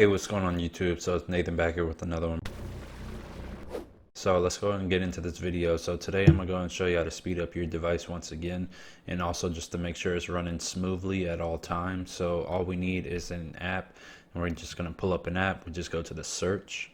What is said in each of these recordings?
Hey, what's going on YouTube? So it's Nathan back here with another one. So let's go ahead and get into this video. So today I'm going to go and show you how to speed up your device once again, and also just to make sure it's running smoothly at all times. So all we need is an app, and we're just going to pull up an app. We just go to the search.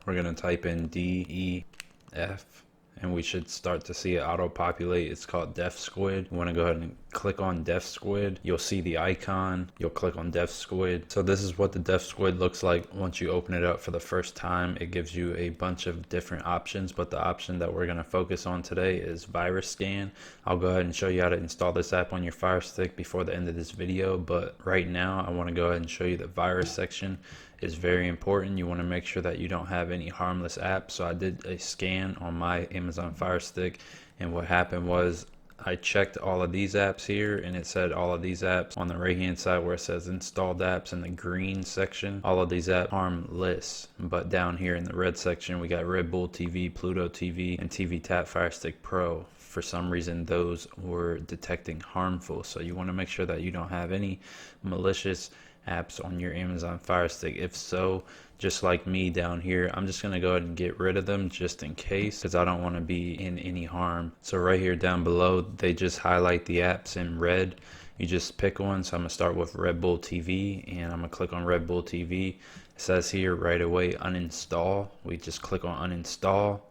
We're going to type in DEF, and we should start to see it auto-populate. It's called Defsquid. You want to go ahead and click on Defsquid. You'll see the icon. You'll click on Defsquid. So this is what the Defsquid looks like once you open it up for the first time. It gives you a bunch of different options, but the option that we're going to focus on today is virus scan. I'll go ahead and show you how to install this app on your Fire Stick before the end of this video, but right now I want to go ahead and show you the virus section. Is very important. You want to make sure that you don't have any harmless apps. So I did a scan on my Amazon Fire Stick, and what happened was I checked all of these apps here, and it said all of these apps on the right hand side where it says installed apps in the green section, all of these apps harmless. But down here in the red section we got Red Bull TV, Pluto TV, and TV Tap Fire Stick Pro. For some reason those were detecting harmful, so you want to make sure that you don't have any malicious apps on your Amazon Fire Stick. If so, just like me down here, I'm just gonna go ahead and get rid of them just in case, because I don't want to be in any harm. So right here down below they just highlight the apps in red. You just pick one. So I'm gonna start with Red Bull TV, and I'm gonna click on Red Bull TV. It says here right away uninstall. We just click on uninstall,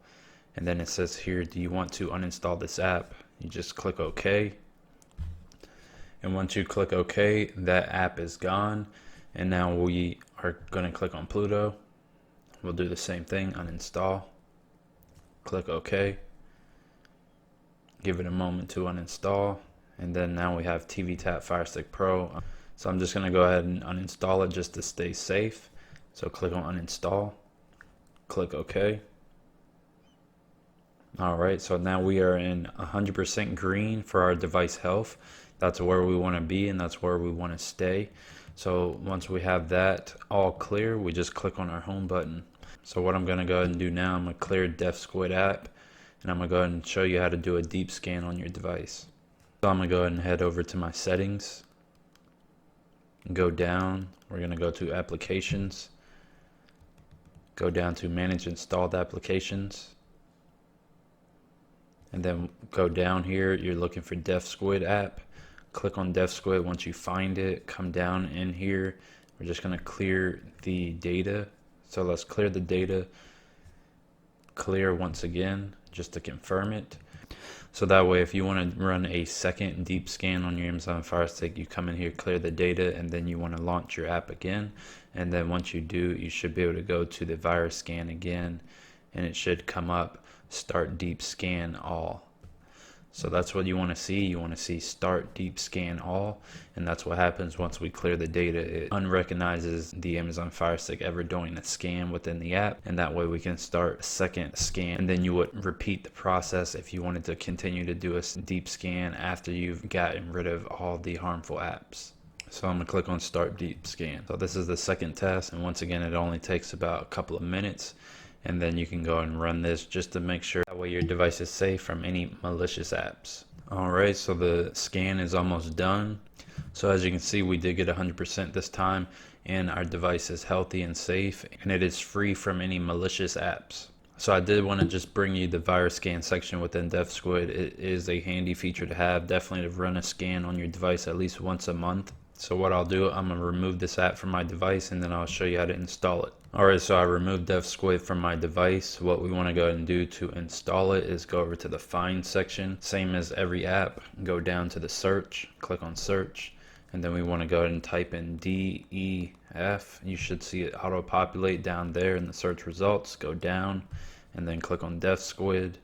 and then it says here, do you want to uninstall this app? You just click OK. And once you click OK, that app is gone. And now we are going to click on Pluto. We'll do the same thing, uninstall. Click OK. Give it a moment to uninstall. And then now we have TV Tap Fire Stick Pro. So I'm just going to go ahead and uninstall it just to stay safe. So click on uninstall. Click OK. Alright, so now we are in 100% green for our device health. That's where we want to be, and that's where we want to stay. So once we have that all clear, we just click on our home button. So what I'm going to go ahead and do now, I'm going to clear Defsquid app, and I'm going to go ahead and show you how to do a deep scan on your device. So I'm going to go ahead and head over to my settings, go down. We're going to go to applications, go down to manage installed applications, and then go down here. You're looking for Defsquid app. Click on Defsquid. Once you find it, come down in here. We're just going to clear the data. So let's clear the data. Clear once again just to confirm it. So that way if you want to run a second deep scan on your Amazon Fire Stick, you come in here, clear the data, and then you want to launch your app again. And then once you do, you should be able to go to the virus scan again, and it should come up start deep scan all. So that's what you want to see. You want to see start deep scan all, and that's what happens once we clear the data. It unrecognizes the Amazon Fire Stick ever doing a scan within the app, and that way we can start a second scan, and then you would repeat the process if you wanted to continue to do a deep scan after you've gotten rid of all the harmful apps. So I'm going to click on start deep scan. So this is the second test, and once again it only takes about a couple of minutes. And then you can go and run this just to make sure that way your device is safe from any malicious apps. Alright, so the scan is almost done. So as you can see, we did get 100% this time, and our device is healthy and safe, and it is free from any malicious apps. So I did want to just bring you the virus scan section within Defsquid. It is a handy feature to have, definitely to run a scan on your device at least once a month. So what I'll do, I'm going to remove this app from my device, and then I'll show you how to install it. Alright, so I removed Defsquid from my device. What we want to go ahead and do to install it is go over to the find section. Same as every app, go down to the search, click on search, and then we want to go ahead and type in DEF. You should see it auto-populate down there in the search results. Go down and then click on Defsquid,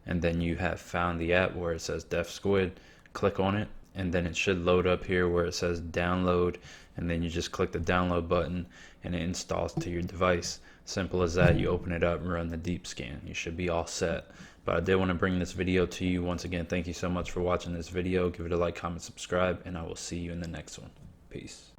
and then you have found the app where it says Defsquid. Click on it, and then it should load up here where it says download, and then you just click the download button and it installs to your device. Simple as that. You open it up and run the deep scan. You should be all set. But I did want to bring this video to you. Once again, thank you so much for watching this video. Give it a like, comment, subscribe, and I will see you in the next one. Peace.